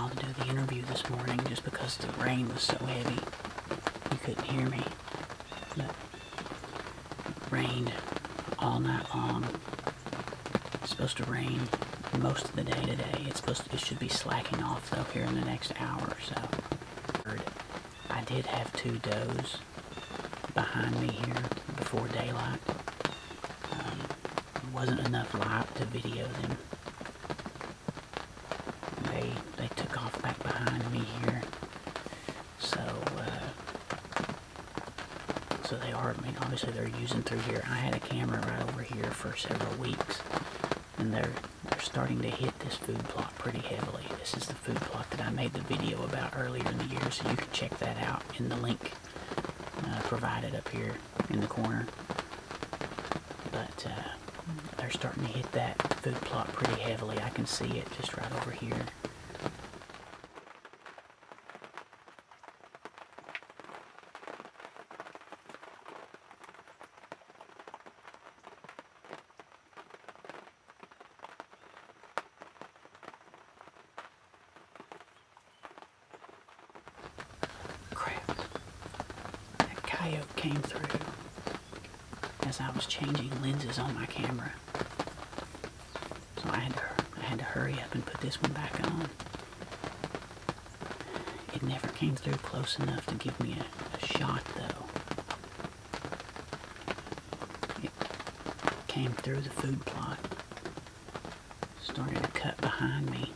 while to do the interview this morning just because the rain was so heavy. You couldn't hear me. But it rained all night long. It's supposed to rain most of the day today. It should be slacking off though here in the next hour or so. I did have 2 does behind me here before daylight. Wasn't enough light to video them. They took off back behind me here. So they are, I mean, obviously they're using through here. I had a camera right over here for several weeks, and they're starting to hit this food plot pretty heavily. This is the food plot that I made the video about earlier in the year, so you can check that out in the link provided up here in the corner. But they're starting to hit that food plot pretty heavily. I can see it just right over here. Crap. That coyote came through as I was changing lenses on my camera. So I had to hurry up and put this one back on. It never came through close enough to give me a shot though. It came through the food plot, started to cut behind me,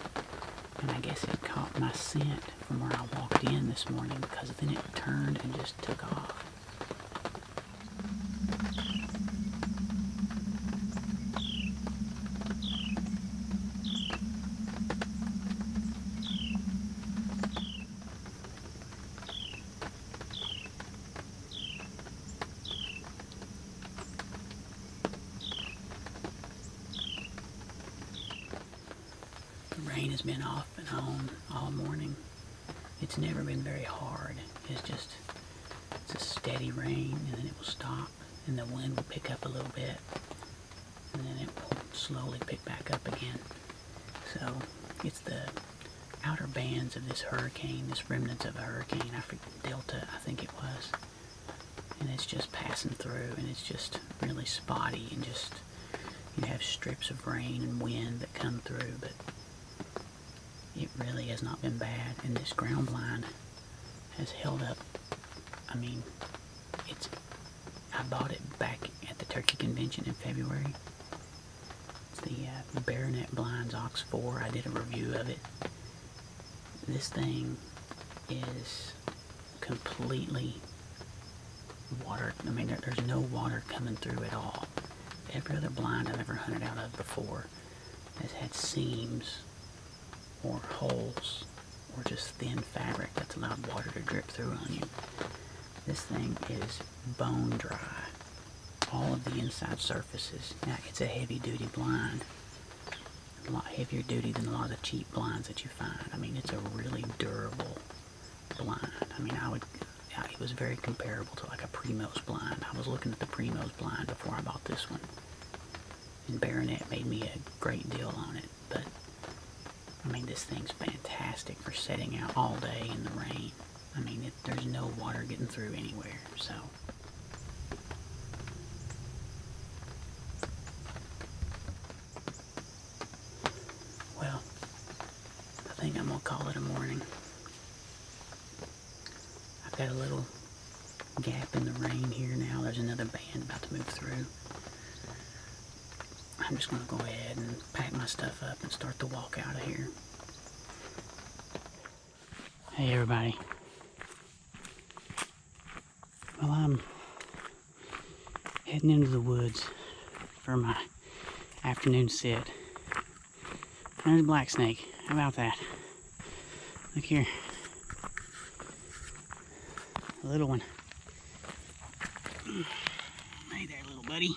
and I guess it caught my scent from where I walked in this morning, because then it turned and just took off. The rain has been off and on all morning. It's never been very hard. It's a steady rain, and then it will stop, and the wind will pick up a little bit, and then it will slowly pick back up again. So it's the outer bands of this hurricane, this remnants of a hurricane, Delta, I think it was. And it's just passing through, and it's just really spotty, and just, you have strips of rain and wind that come through, but it really has not been bad, and this ground blind has held up. I mean, I bought it back at the Turkey Convention in February. It's the Baronet Blinds Ox 4. I did a review of it. This thing is completely water. I mean, there's no water coming through at all. Every other blind I've ever hunted out of before has had seams or holes or just thin fabric that's allowed water to drip through on you. This thing is bone dry. All of the inside surfaces. Now, it's a heavy duty blind. A lot heavier duty than a lot of the cheap blinds that you find. I mean, it's a really durable blind. I mean, it was very comparable to like a Primos blind. I was looking at the Primos blind before I bought this one, and Baronet made me a great deal on it. But I mean, this thing's fantastic for setting out all day in the rain. I mean, there's no water getting through anywhere, so. Well, I think I'm gonna call it a morning. I've got a little gap in the rain here now. There's another band about to move through. I'm just gonna go ahead and pack my stuff up and start the walk out of here. Hey everybody. Well, I'm heading into the woods for my afternoon sit. There's a black snake. How about that? Look here. A little one. Hey there, little buddy.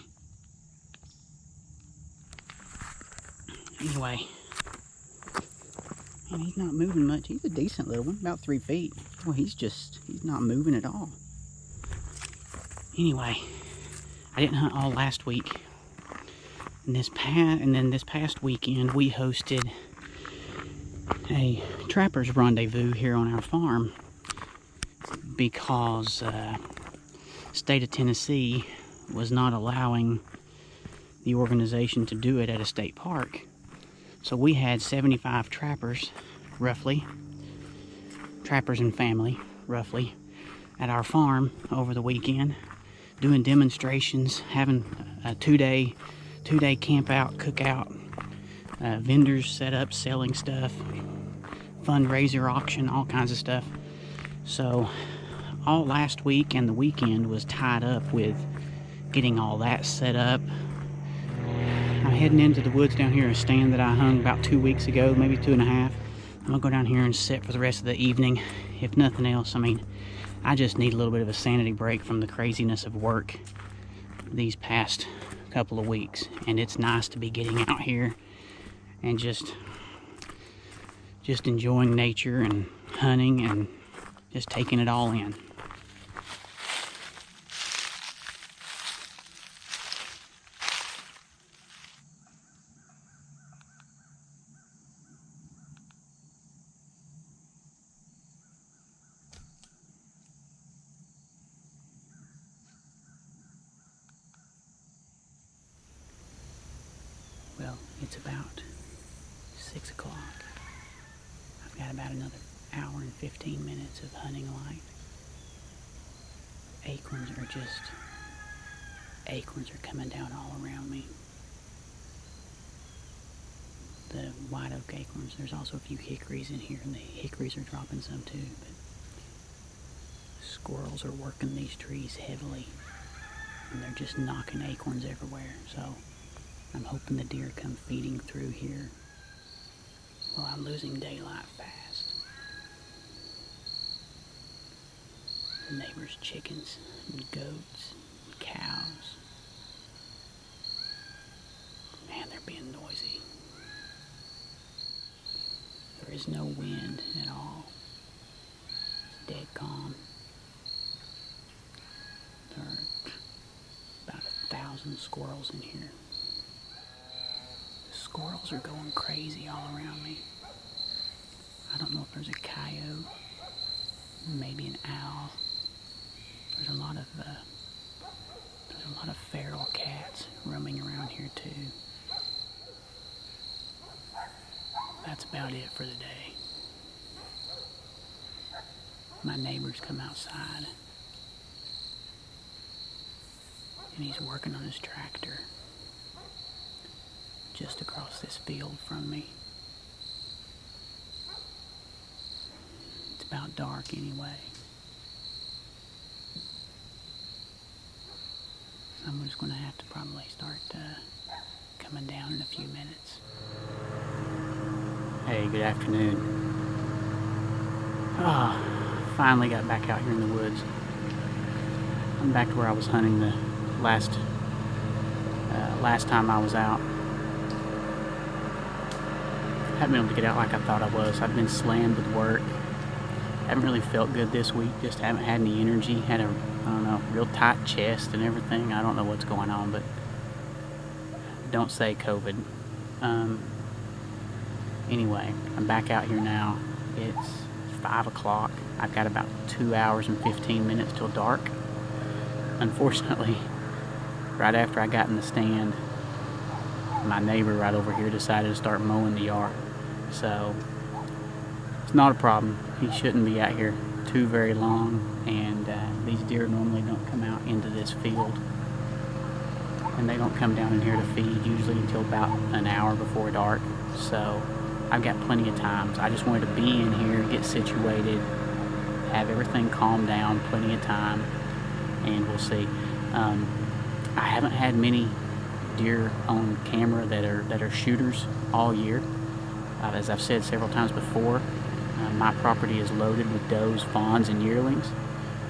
Anyway, and he's not moving much. He's a decent little one, about 3 feet. Well, he's not moving at all. Anyway, I didn't hunt all last week. And then this past weekend, we hosted a trapper's rendezvous here on our farm because state of Tennessee was not allowing the organization to do it at a state park. So we had 75 trappers, roughly, trappers and family, roughly, at our farm over the weekend, doing demonstrations, having a two-day camp out, cookout, vendors set up, selling stuff, fundraiser auction, all kinds of stuff. So all last week and the weekend was tied up with getting all that set up. I'm heading into the woods down here, a stand that I hung about 2 weeks ago, maybe 2.5. I'm gonna go down here and sit for the rest of the evening. If nothing else, I mean, I just need a little bit of a sanity break from the craziness of work these past couple of weeks. And it's nice to be getting out here and just enjoying nature and hunting and just taking it all in. Well, it's about 6 o'clock. I've got about another hour and 15 minutes of hunting light. Acorns are coming down all around me. The white oak acorns, there's also a few hickories in here, and the hickories are dropping some too, but squirrels are working these trees heavily, and they're just knocking acorns everywhere, so I'm hoping the deer come feeding through here while I'm losing daylight fast. The neighbors' chickens and goats and cows. Man, they're being noisy. There is no wind at all. It's dead calm. There are about 1,000 squirrels in here. The squirrels are going crazy all around me. I don't know if there's a coyote, maybe an owl. There's a lot of feral cats roaming around here too. That's about it for the day. My neighbor's come outside, and he's working on his tractor just across this field from me. It's about dark anyway. I'm just going to have to probably start coming down in a few minutes. Hey, good afternoon. Finally got back out here in the woods. I'm back to where I was hunting the last time I was out. Haven't been able to get out like I thought I was. I've been slammed with work. Haven't really felt good this week. Just haven't had any energy. Had a, real tight chest and everything. I don't know what's going on, but don't say COVID. Anyway, I'm back out here now. It's 5 o'clock. I've got about 2 hours and 15 minutes till dark. Unfortunately, right after I got in the stand, my neighbor right over here decided to start mowing the yard. So it's not a problem. He shouldn't be out here too very long, and these deer normally don't come out into this field, and they don't come down in here to feed usually until about an hour before dark. So I've got plenty of time. So I just wanted to be in here, get situated, have everything calm down, plenty of time, and we'll see. I haven't had many deer on camera that are shooters all year. As I've said several times before, my property is loaded with does, fawns, and yearlings,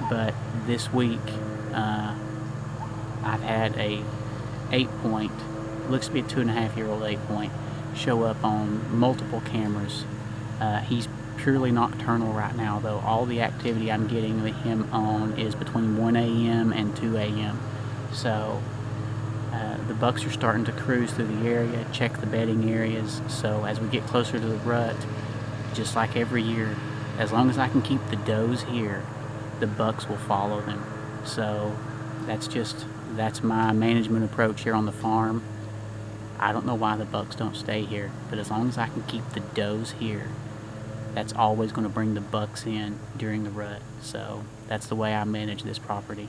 but this week I've had a 8-point, looks to be a 2.5-year-old 8-point, show up on multiple cameras. He's purely nocturnal right now, though. All the activity I'm getting with him on is between 1 a.m. and 2 a.m. So the bucks are starting to cruise through the area, check the bedding areas. So as we get closer to the rut, just like every year, as long as I can keep the does here, the bucks will follow them. So that's my management approach here on the farm. I don't know why the bucks don't stay here, but as long as I can keep the does here, that's always going to bring the bucks in during the rut. So that's the way I manage this property.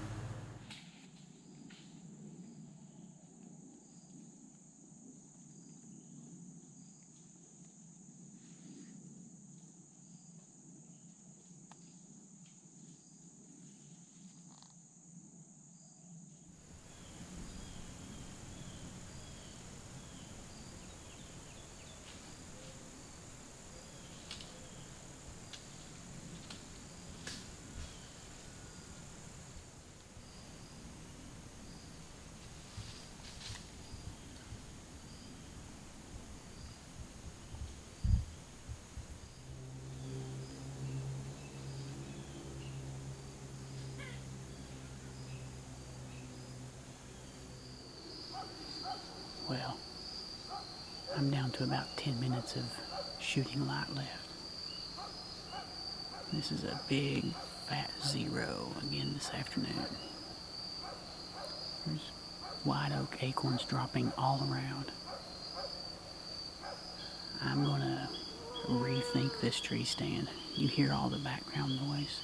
Well, I'm down to about 10 minutes of shooting light left. This is a big fat 0 again this afternoon. There's white oak acorns dropping all around. I'm gonna rethink this tree stand. You hear all the background noise.